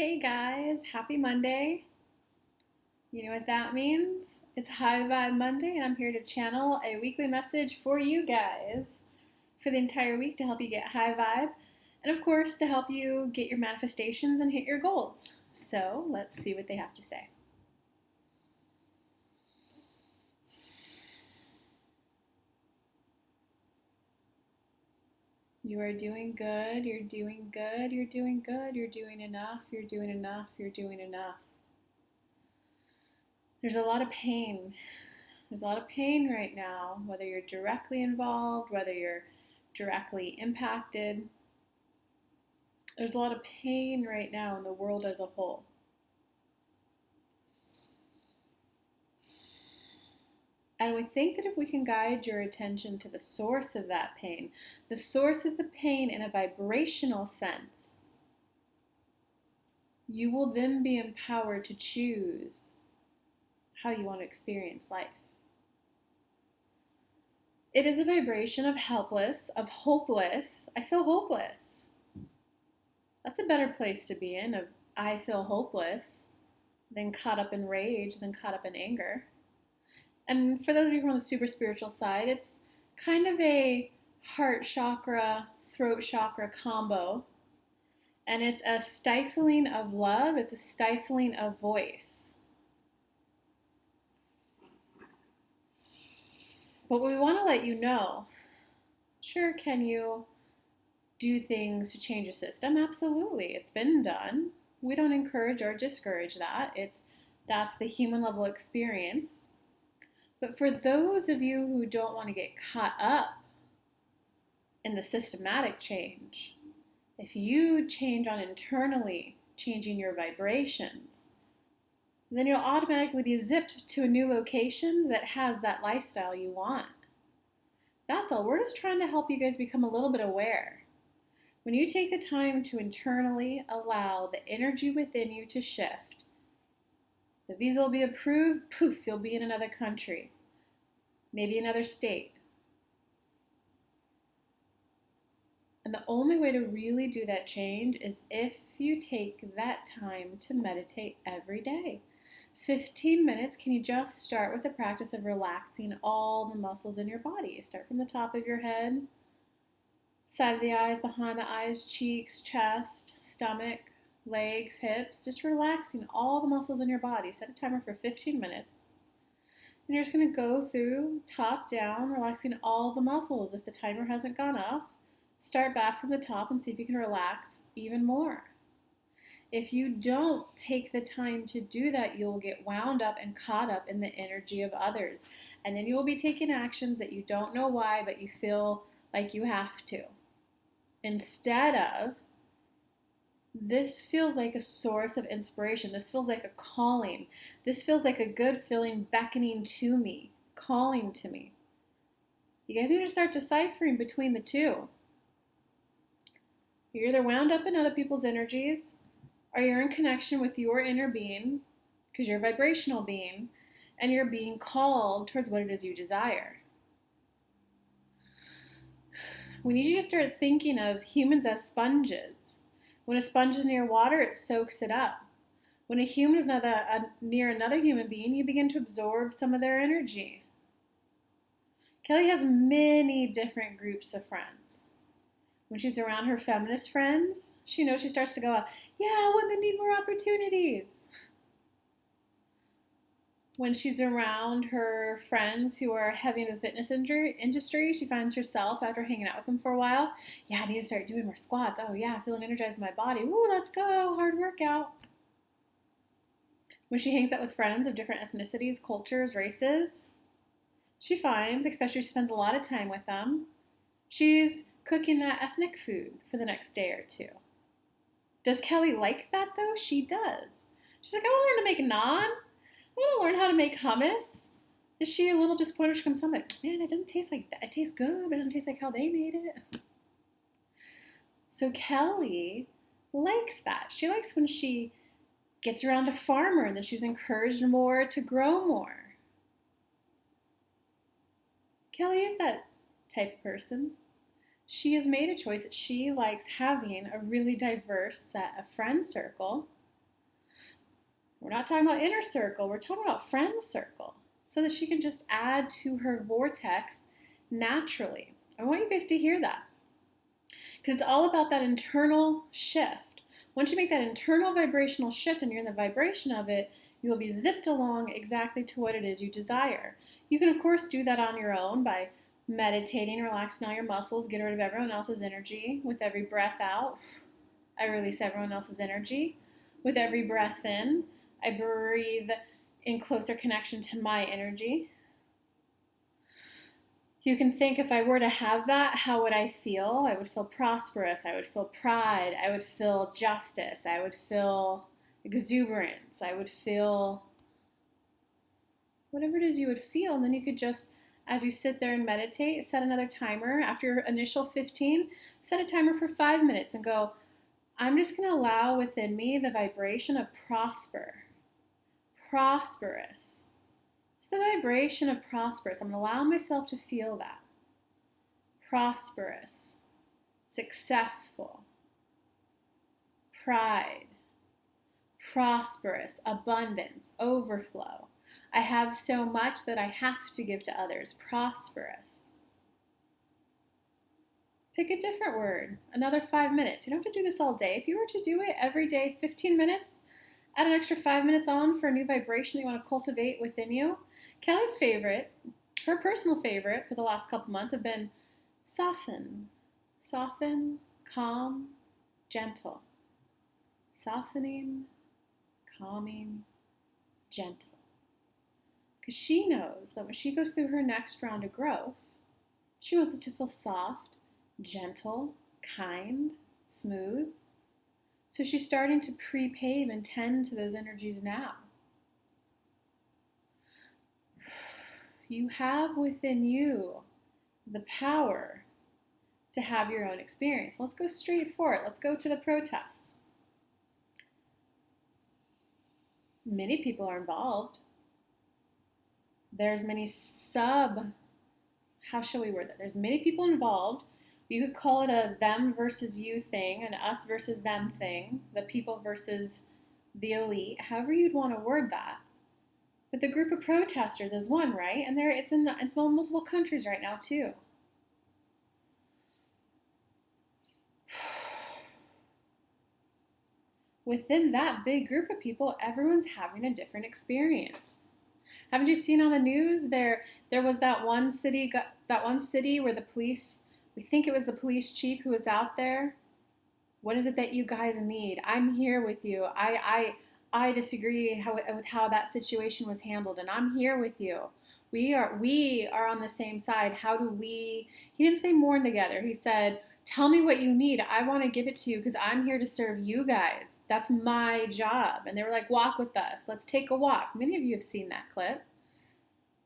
Hey guys, happy Monday. You know what that means? It's High Vibe Monday, and I'm here to channel a weekly message for you guys for the entire week to help you get high vibe and, of course, to help you get your manifestations and hit your goals. So let's see what they have to say. You are doing good, you're doing good, you're doing good, you're doing enough, you're doing enough, you're doing enough. There's a lot of pain. There's a lot of pain right now, whether you're directly involved, whether you're directly impacted. There's a lot of pain right now in the world as a whole. And we think that if we can guide your attention to the source of that pain, the source of the pain in a vibrational sense, you will then be empowered to choose how you want to experience life. It is a vibration of helpless, of hopeless. I feel hopeless. That's a better place to be in, of I feel hopeless, than caught up in rage, than caught up in anger. And for those of you who are on the super spiritual side, it's kind of a heart chakra, throat chakra combo. And it's a stifling of love, it's a stifling of voice. But we want to let you know, sure, can you do things to change a system? Absolutely. It's been done. We don't encourage or discourage that. That's the human level experience. But for those of you who don't want to get caught up in the systematic change, if you change on internally changing your vibrations, then you'll automatically be zipped to a new location that has that lifestyle you want. That's all. We're just trying to help you guys become a little bit aware. When you take the time to internally allow the energy within you to shift, the visa will be approved, poof, you'll be in another country, maybe another state. And the only way to really do that change is if you take that time to meditate every day. 15 minutes, can you just start with the practice of relaxing all the muscles in your body? Start from the top of your head, side of the eyes, behind the eyes, cheeks, chest, stomach, legs, hips, just relaxing all the muscles in your body. Set a timer for 15 minutes. And you're just going to go through top down, relaxing all the muscles. If the timer hasn't gone off, start back from the top and see if you can relax even more. If you don't take the time to do that, you'll get wound up and caught up in the energy of others. And then you will be taking actions that you don't know why, but you feel like you have to. Instead of, this feels like a source of inspiration. This feels like a calling. This feels like a good feeling beckoning to me, calling to me. You guys need to start deciphering between the two. You're either wound up in other people's energies, or you're in connection with your inner being, because you're a vibrational being, and you're being called towards what it is you desire. We need you to start thinking of humans as sponges. When a sponge is near water, it soaks it up. When a human is near another human being, you begin to absorb some of their energy. Kelly has many different groups of friends. When she's around her feminist friends, she knows she starts to go, yeah, women need more opportunities. When she's around her friends who are heavy in the fitness industry, she finds herself, after hanging out with them for a while, yeah, I need to start doing more squats. Oh yeah, feeling energized in my body. Ooh, let's go, hard workout. When she hangs out with friends of different ethnicities, cultures, races, she finds, especially if she spends a lot of time with them, she's cooking that ethnic food for the next day or two. Does Kelly like that though? She does. She's like, I want to learn to make naan. I want to learn how to make hummus. Is she a little disappointed when she comes home? Like, man, it doesn't taste like that. It tastes good, but it doesn't taste like how they made it. So Kelly likes that. She likes when she gets around a farmer and then she's encouraged more to grow more. Kelly is that type of person. She has made a choice that she likes having a really diverse set of friend circle. We're not talking about inner circle, we're talking about friend circle, so that she can just add to her vortex naturally. I want you guys to hear that, because it's all about that internal shift. Once you make that internal vibrational shift and you're in the vibration of it, you will be zipped along exactly to what it is you desire. You can, of course, do that on your own by meditating, relaxing all your muscles, get rid of everyone else's energy. With every breath out, I release everyone else's energy. With every breath in, I breathe in closer connection to my energy. You can think, if I were to have that, how would I feel? I would feel prosperous. I would feel pride. I would feel justice. I would feel exuberance. I would feel whatever it is you would feel. And then you could just, as you sit there and meditate, set another timer. After your initial 15, set a timer for 5 minutes and go, I'm just going to allow within me the vibration of prosperous. It's the vibration of prosperous. I'm going to allow myself to feel that. Prosperous, successful, pride, prosperous, abundance, overflow. I have so much that I have to give to others. Prosperous. Pick a different word. Another 5 minutes. You don't have to do this all day. If you were to do it every day, 15 minutes, add an extra 5 minutes on for a new vibration you want to cultivate within you. Kelly's favorite, her personal favorite for the last couple months have been soften. Soften, calm, gentle. Softening, calming, gentle. Because she knows that when she goes through her next round of growth, she wants it to feel soft, gentle, kind, smooth. So she's starting to pre-pave and tend to those energies now. You have within you the power to have your own experience. Let's go straight for it. Let's go to the protests. Many people are involved. There's many how shall we word that? There's many people involved. You could call it a them versus you thing, an us versus them thing, the people versus the elite, however you'd want to word that. But the group of protesters is one, right? And it's in multiple countries right now too. Within that big group of people, everyone's having a different experience. Haven't you seen on the news there was that one city where the police, we think it was the police chief who was out there. What is it that you guys need? I'm here with you. I disagree with how that situation was handled, and I'm here with you. We are on the same side. He didn't say mourn together. He said, tell me what you need. I want to give it to you because I'm here to serve you guys. That's my job. And they were like, walk with us. Let's take a walk. Many of you have seen that clip.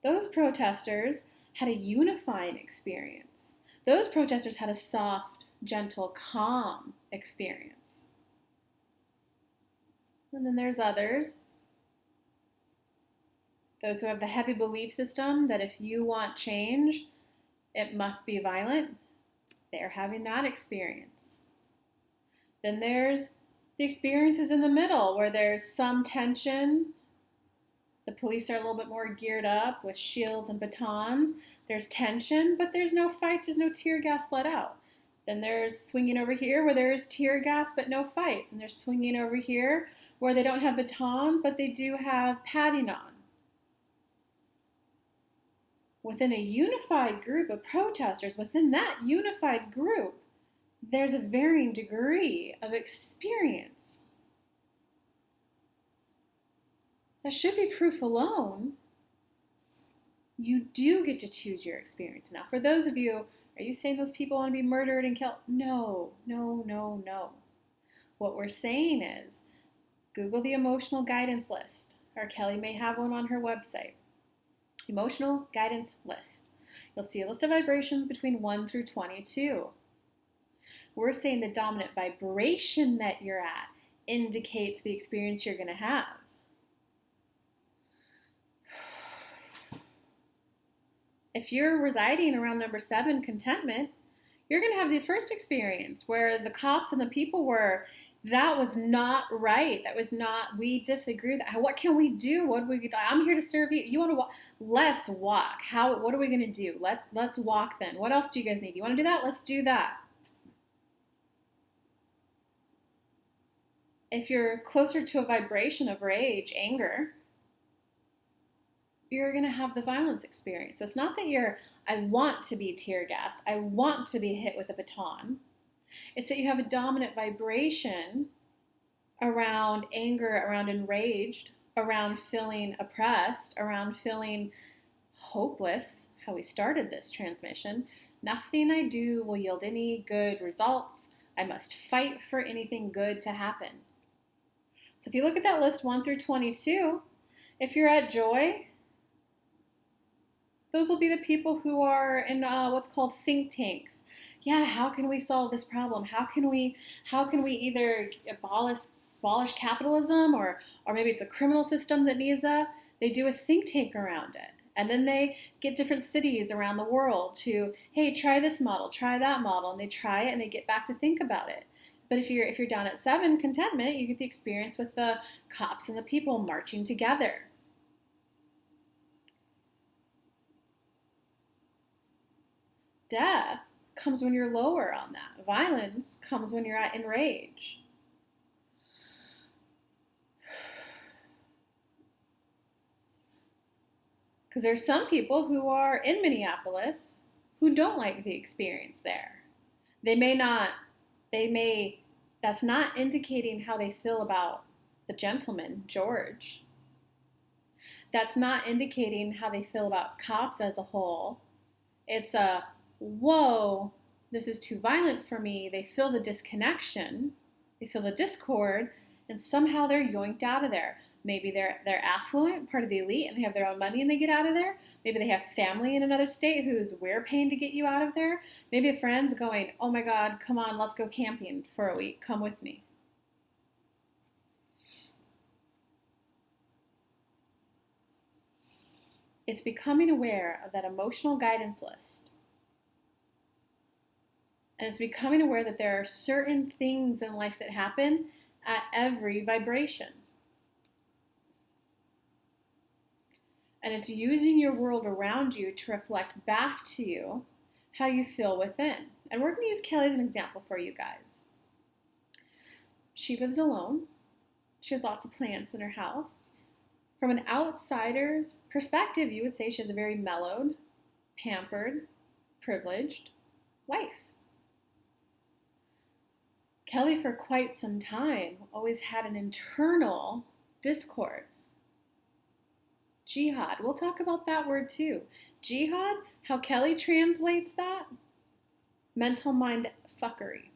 Those protesters had a unifying experience. Those protesters had a soft, gentle, calm experience. And then there's others. Those who have the heavy belief system that if you want change, it must be violent. They're having that experience. Then there's the experiences in the middle where there's some tension. The police are a little bit more geared up with shields and batons. There's tension, but there's no fights. There's no tear gas let out. Then there's swinging over here where there is tear gas but no fights. And there's swinging over here where they don't have batons but they do have padding on. Within a unified group of protesters, within that unified group, there's a varying degree of experience. That should be proof alone. You do get to choose your experience. Now, for those of you, are you saying those people want to be murdered and killed? No. What we're saying is, Google the emotional guidance list, or Kelly may have one on her website. Emotional guidance list. You'll see a list of vibrations between 1 through 22. We're saying the dominant vibration that you're at indicates the experience you're going to have. If you're residing around number 7, contentment, you're going to have the first experience where the cops and the people were That was not right. That was not, we disagree. What can we do? What do we, I'm here to serve you. You want to walk? Let's walk. What are we going to do? Let's walk then. What else do you guys need? You want to do that? Let's do that. If you're closer to a vibration of rage, anger, you're going to have the violence experience. So it's not that I want to be tear gassed. I want to be hit with a baton. It's that you have a dominant vibration around anger, around enraged, around feeling oppressed, around feeling hopeless, how we started this transmission. Nothing I do will yield any good results. I must fight for anything good to happen. So if you look at that list 1 through 22, if you're at joy, those will be the people who are in what's called think tanks. Yeah, how can we solve this problem? How can we either abolish capitalism, or maybe it's the criminal system that needs they do a think tank around it. And then they get different cities around the world to, hey, try this model, try that model, and they try it and they get back to think about it. But if you're down at 7, contentment, you get the experience with the cops and the people marching together. Death comes when you're lower on that. Violence comes when you're at enrage. Because there's some people who are in Minneapolis who don't like the experience there. That's not indicating how they feel about the gentleman, George. That's not indicating how they feel about cops as a whole. It's whoa, this is too violent for me. They feel the disconnection, they feel the discord, and somehow they're yoinked out of there. Maybe they're affluent, part of the elite, and they have their own money and they get out of there. Maybe they have family in another state we're paying to get you out of there. Maybe a friend's going, oh my God, come on, let's go camping for a week. Come with me. It's becoming aware of that emotional guidance list. And it's becoming aware that there are certain things in life that happen at every vibration. And it's using your world around you to reflect back to you how you feel within. And we're going to use Kelly as an example for you guys. She lives alone. She has lots of plants in her house. From an outsider's perspective, you would say she has a very mellowed, pampered, privileged life. Kelly, for quite some time, always had an internal discord. Jihad. We'll talk about that word too. Jihad, how Kelly translates that, mental mind fuckery.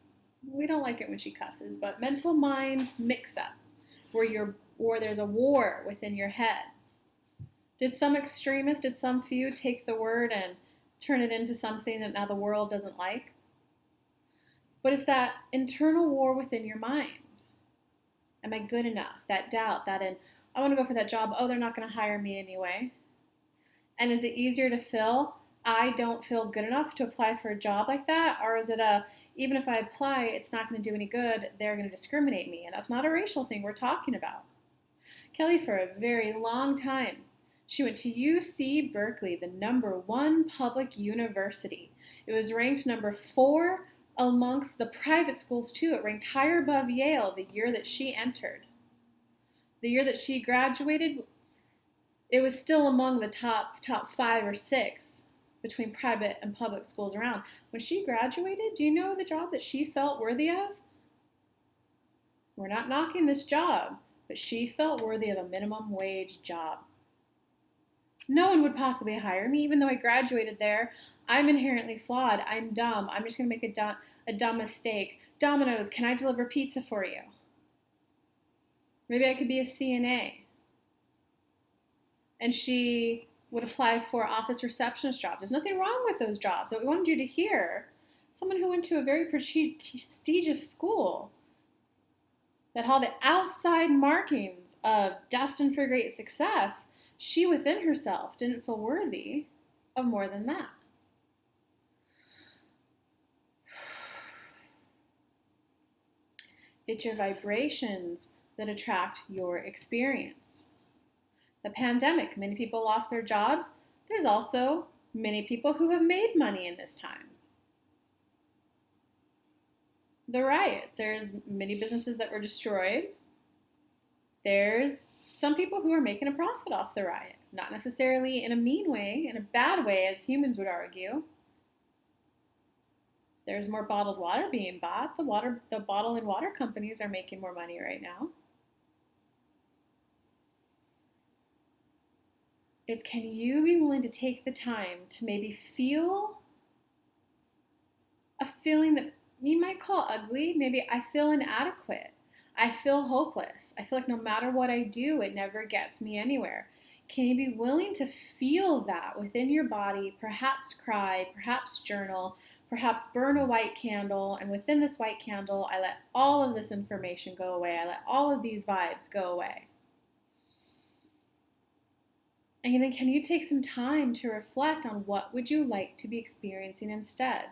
We don't like it when she cusses, but mental mind mix-up, where there's a war within your head. Did some extremist, did some few take the word and turn it into something that now the world doesn't like? But it's that internal war within your mind. Am I good enough? That doubt, I want to go for that job. Oh, they're not going to hire me anyway. And is it easier to feel, I don't feel good enough to apply for a job like that? Or is it even if I apply, it's not going to do any good. They're going to discriminate me. And that's not a racial thing we're talking about. Kelly, for a very long time, she went to UC Berkeley, the #1 public university. It was ranked #4 amongst the private schools too. It ranked higher above Yale the year that she entered. The year that she graduated, it was still among the top 5 or 6 between private and public schools around. When she graduated, do you know the job that she felt worthy of? We're not knocking this job, but she felt worthy of a minimum wage job. No one would possibly hire me, even though I graduated there. I'm inherently flawed. I'm dumb. I'm just going to make a dumb mistake. Domino's, can I deliver pizza for you? Maybe I could be a CNA. And she would apply for office receptionist jobs. There's nothing wrong with those jobs. What we wanted you to hear, someone who went to a very prestigious school, that all the outside markings of destined for great success, she within herself didn't feel worthy of more than that. It's your vibrations that attract your experience. The pandemic, many people lost their jobs. There's also many people who have made money in this time. The riots, there's many businesses that were destroyed. There's some people who are making a profit off the riot. Not necessarily in a mean way, in a bad way, as humans would argue. There's more bottled water being bought. The bottle and water companies are making more money right now. It's, can you be willing to take the time to maybe feel a feeling that you might call ugly? Maybe I feel inadequate. I feel hopeless. I feel like no matter what I do, it never gets me anywhere. Can you be willing to feel that within your body? Perhaps cry, perhaps journal, perhaps burn a white candle, and within this white candle, I let all of this information go away. I let all of these vibes go away. And then can you take some time to reflect on what would you like to be experiencing instead?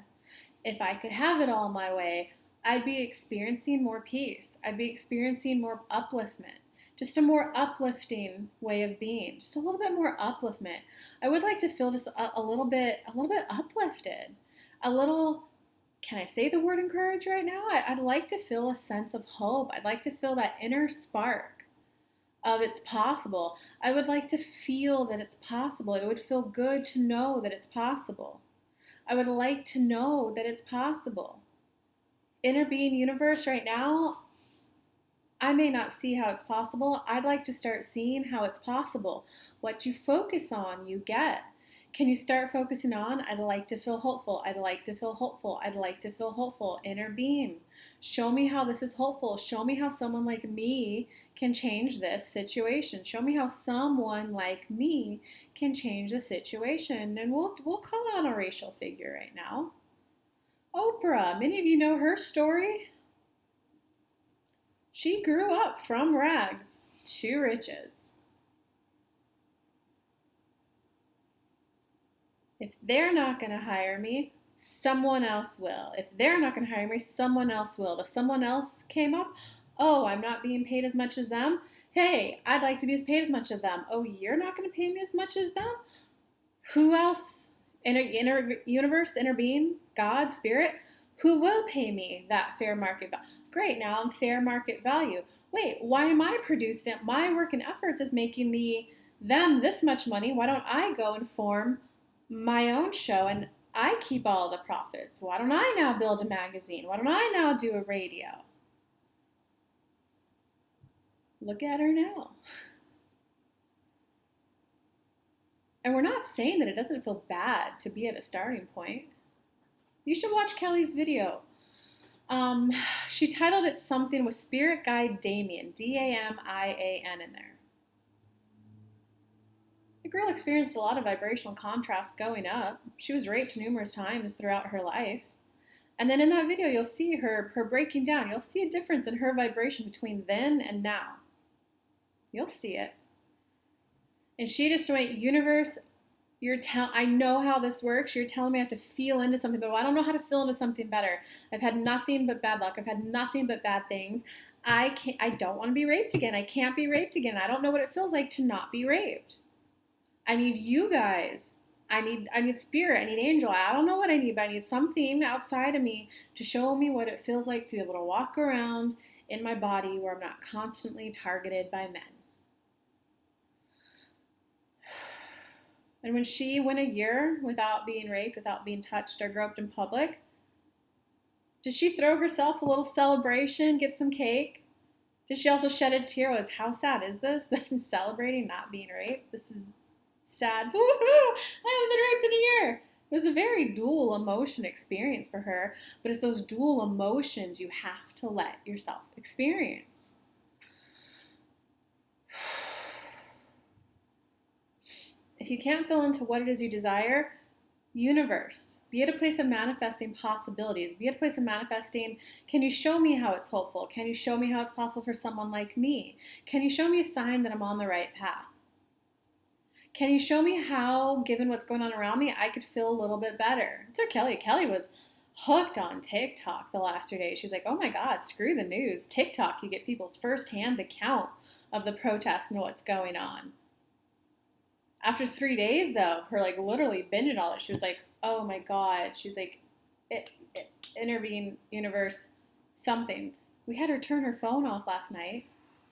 If I could have it all my way, I'd be experiencing more peace. I'd be experiencing more upliftment. Just a more uplifting way of being. Just a little bit more upliftment. I would like to feel just a little bit uplifted. A little, can I say the word encourage right now? I'd like to feel a sense of hope. I'd like to feel that inner spark of it's possible. I would like to feel that it's possible. It would feel good to know that it's possible. I would like to know that it's possible. Inner being universe right now, I may not see how it's possible. I'd like to start seeing how it's possible. What you focus on, you get. Can you start focusing on, I'd like to feel hopeful. I'd like to feel hopeful. I'd like to feel hopeful. Inner being, show me how this is hopeful. Show me how someone like me can change this situation. Show me how someone like me can change the situation. And we'll call out a racial figure right now. Oprah, many of you know her story. She grew up from rags to riches. If they're not going to hire me, someone else will. If they're not going to hire me, someone else will. The someone else came up. Oh, I'm not being paid as much as them. Hey, I'd like to be paid as much as them. Oh, you're not going to pay me as much as them? Who else? Inner universe, inner being, God, spirit, who will pay me that fair market value? Great, now I'm fair market value. Wait, why am I producing it? My work and efforts is making them this much money. Why don't I go and form my own show and I keep all the profits? Why don't I now build a magazine? Why don't I now do a radio? Look at her now. And we're not saying that it doesn't feel bad to be at a starting point. You should watch Kelly's video. She titled it something with Spirit Guide Damien, Damian in there. The girl experienced a lot of vibrational contrast going up. She was raped numerous times throughout her life. And then in that video, you'll see her breaking down. You'll see a difference in her vibration between then and now. You'll see it. And she just went, universe, I know how this works. You're telling me I have to feel into something, but I don't know how to feel into something better. I've had nothing but bad luck. I've had nothing but bad things. I don't want to be raped again. I can't be raped again. I don't know what it feels like to not be raped. I need you guys. I need spirit. I need angel. I don't know what I need, but I need something outside of me to show me what it feels like to be able to walk around in my body where I'm not constantly targeted by men. And when she went a year without being raped, without being touched or groped in public, did she throw herself a little celebration, get some cake? Did she also shed a tear? Was, how sad is this that I'm celebrating not being raped? This is sad. Woo-hoo! I haven't been raped in a year. It was a very dual emotion experience for her, but it's those dual emotions you have to let yourself experience. If you can't feel into what it is you desire, universe, be at a place of manifesting possibilities. Be at a place of manifesting, can you show me how it's hopeful? Can you show me how it's possible for someone like me? Can you show me a sign that I'm on the right path? Can you show me how, given what's going on around me, I could feel a little bit better? It's our Kelly. Kelly was hooked on TikTok the last 2 days. She's like, oh my God, screw the news. TikTok, you get people's firsthand account of the protest and what's going on. After 3 days, though, of her like literally binging all it, she was like, oh my God. She's like, intervene, universe, something. We had her turn her phone off last night.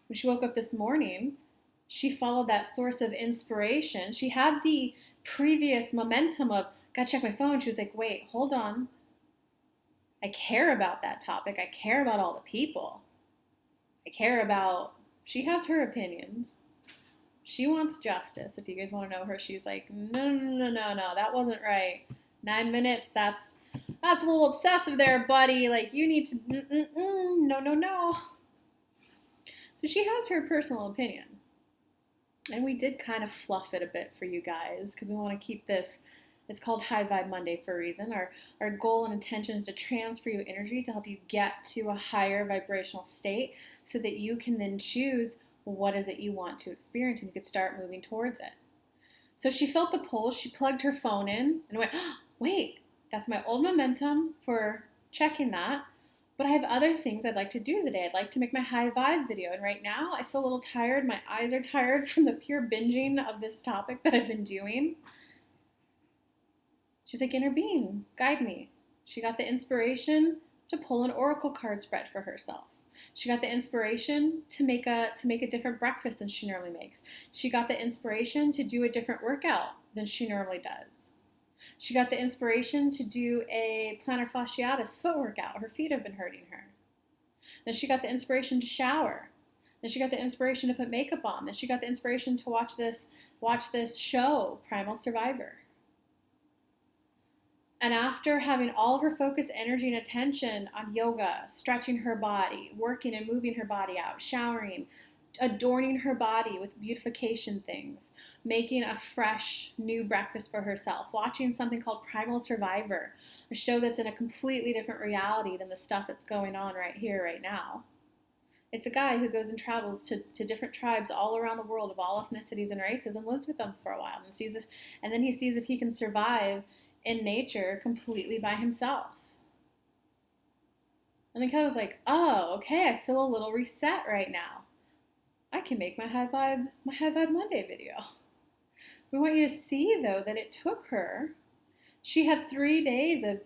When she woke up this morning, she followed that source of inspiration. She had the previous momentum of, gotta check my phone. She was like, wait, hold on. I care about that topic. I care about all the people. I care about, she has her opinions. She wants justice. If you guys want to know her, she's like, no, that wasn't right. 9 minutes, that's a little obsessive there, buddy. Like, you need to, no. So she has her personal opinion. And we did kind of fluff it a bit for you guys because we want to keep this. It's called High Vibe Monday for a reason. Our goal and intention is to transfer you energy to help you get to a higher vibrational state so that you can then choose what is it you want to experience and you could start moving towards it. So she felt the pull. She plugged her phone in and went, oh, wait, that's my old momentum for checking that. But I have other things I'd like to do today. I'd like to make my high vibe video. And right now I feel a little tired. My eyes are tired from the pure binging of this topic that I've been doing. She's like, inner being, guide me. She got the inspiration to pull an oracle card spread for herself. She got the inspiration to make a different breakfast than she normally makes. She got the inspiration to do a different workout than she normally does. She got the inspiration to do a plantar fasciitis foot workout. Her feet have been hurting her. Then she got the inspiration to shower. Then she got the inspiration to put makeup on. Then she got the inspiration to watch this show, Primal Survivor. And after having all of her focus, energy, and attention on yoga, stretching her body, working and moving her body out, showering, adorning her body with beautification things, making a fresh new breakfast for herself, watching something called Primal Survivor, a show that's in a completely different reality than the stuff that's going on right here, right now. It's a guy who goes and travels to different tribes all around the world of all ethnicities and races and lives with them for a while and then he sees if he can survive in nature completely by himself. And then Kelly was like, oh, okay, I feel a little reset right now. I can make my High Vibe Monday video. We want you to see, though, that it took her. She had 3 days of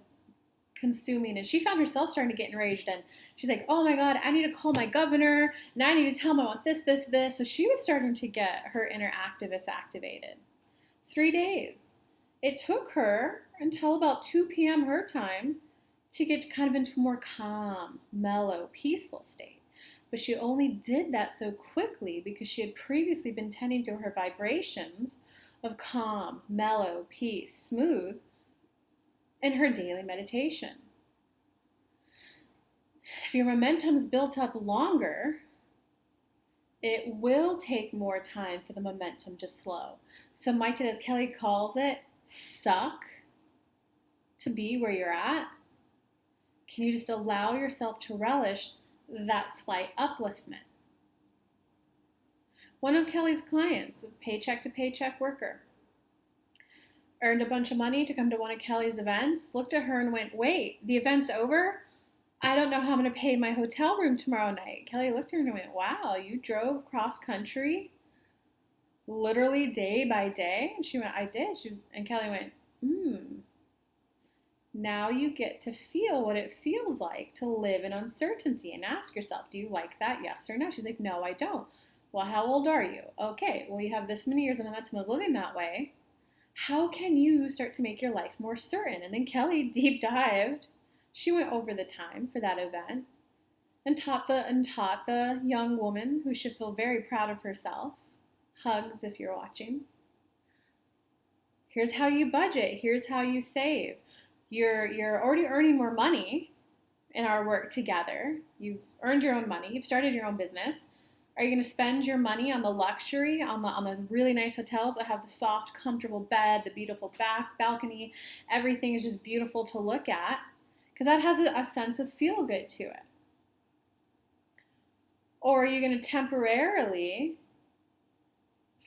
consuming, and she found herself starting to get enraged. And she's like, oh my God, I need to call my governor, and I need to tell him I want this. So she was starting to get her inner activist activated. 3 days. It took her until about 2 p.m. her time to get kind of into a more calm, mellow, peaceful state. But she only did that so quickly because she had previously been tending to her vibrations of calm, mellow, peace, smooth in her daily meditation. If your momentum's built up longer, it will take more time for the momentum to slow. So might it, as Kelly calls it, suck to be where you're at? Can you just allow yourself to relish that slight upliftment? One of Kelly's clients, a paycheck to paycheck worker, earned a bunch of money to come to one of Kelly's events, looked at her and went, wait, the event's over? I don't know how I'm going to pay my hotel room tomorrow night. Kelly looked at her and went, wow, you drove cross country literally day by day? And she went, I did. And Kelly went, now you get to feel what it feels like to live in uncertainty and ask yourself, do you like that? Yes or no? She's like, no, I don't. Well, how old are you? Okay, well, you have this many years of momentum of living that way. How can you start to make your life more certain? And then Kelly deep dived. She went over the time for that event and taught the young woman, who should feel very proud of herself. Hugs if you're watching. Here's how you budget. Here's how you save. You're already earning more money in our work together. You've earned your own money. You've started your own business. Are you going to spend your money on the luxury, on the really nice hotels that have the soft, comfortable bed, the beautiful balcony? Everything is just beautiful to look at because that has a sense of feel good to it. Or are you going to temporarily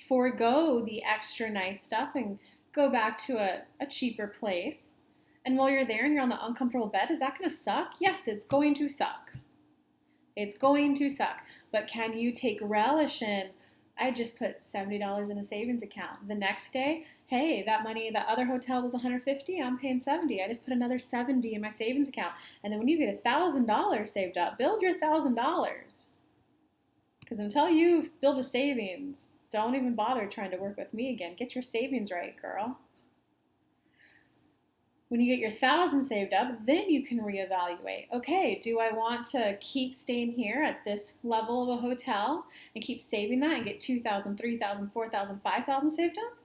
forego the extra nice stuff and go back to a cheaper place And while you're there and you're on the uncomfortable bed, is that going to suck? Yes, it's going to suck. It's going to suck. But can you take relish in, I just put $70 in a savings account. The next day, hey, that money, the other hotel was $150, I'm paying $70. I just put another $70 in my savings account. And then when you get $1,000 saved up, build your $1,000. Because until you build a savings, don't even bother trying to work with me again. Get your savings right, girl. When you get your 1,000 saved up, then you can reevaluate. Okay, do I want to keep staying here at this level of a hotel and keep saving that and get 2,000, 3,000, 4,000, 5,000 saved up?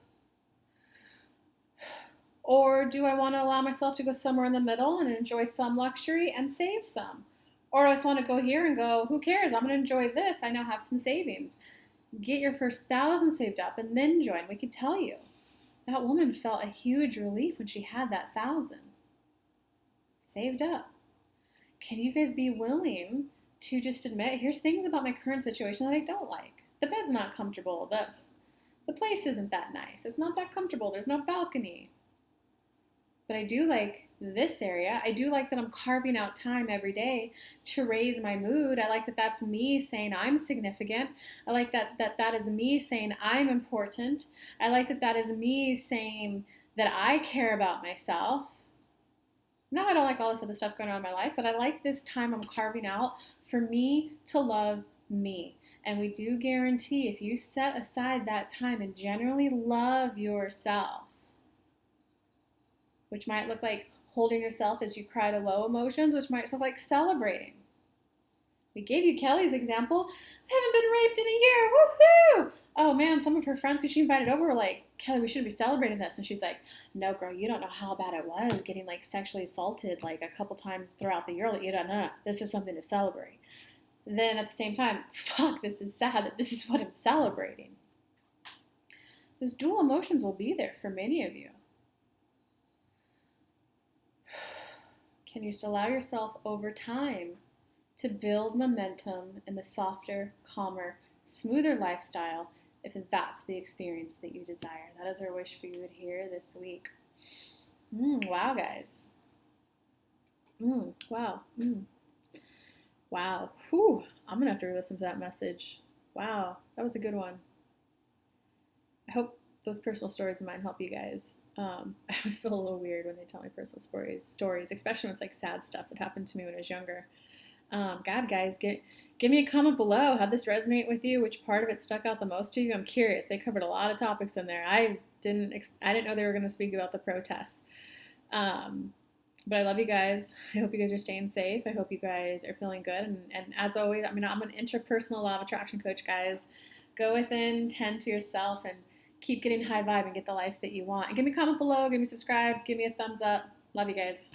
Or do I want to allow myself to go somewhere in the middle and enjoy some luxury and save some? Or do I just want to go here and go, who cares? I'm going to enjoy this. I now have some savings. Get your first 1,000 saved up and then join. We can tell you. That woman felt a huge relief when she had that 1,000 saved up. Can you guys be willing to just admit, here's things about my current situation that I don't like. The bed's not comfortable. The place isn't that nice. It's not that comfortable. There's no balcony. But I do like this area. I do like that I'm carving out time every day to raise my mood. I like that that's me saying I'm significant. I like that is me saying I'm important. I like that is me saying that I care about myself. No, I don't like all this other stuff going on in my life, but I like this time I'm carving out for me to love me. And we do guarantee if you set aside that time and generally love yourself, which might look like holding yourself as you cry to low emotions, which might look like celebrating. We gave you Kelly's example. I haven't been raped in a year. Woohoo! Oh man, some of her friends who she invited over were like, Kelly, we shouldn't be celebrating this. And she's like, no, girl, you don't know how bad it was getting like sexually assaulted like a couple times throughout the year. Like, you don't know. This is something to celebrate. Then at the same time, fuck, this is sad that this is what I'm celebrating. Those dual emotions will be there for many of you. Can you just allow yourself over time to build momentum in the softer, calmer, smoother lifestyle if that's the experience that you desire? That is our wish for you here this week. Wow, guys. Wow. Wow. Whew. I'm going to have to re-listen to that message. Wow. That was a good one. I hope those personal stories of mine help you guys. I always feel a little weird when they tell me personal stories, especially when it's like sad stuff that happened to me when I was younger. God, guys, give me a comment below. How'd this resonate with you? Which part of it stuck out the most to you? I'm curious. They covered a lot of topics in there. I didn't know they were going to speak about the protests. But I love you guys. I hope you guys are staying safe. I hope you guys are feeling good. And as always, I'm an interpersonal law of attraction coach, guys. Go within, tend to yourself, and keep getting high vibe and get the life that you want. And give me a comment below, give me subscribe, give me a thumbs up. Love you guys.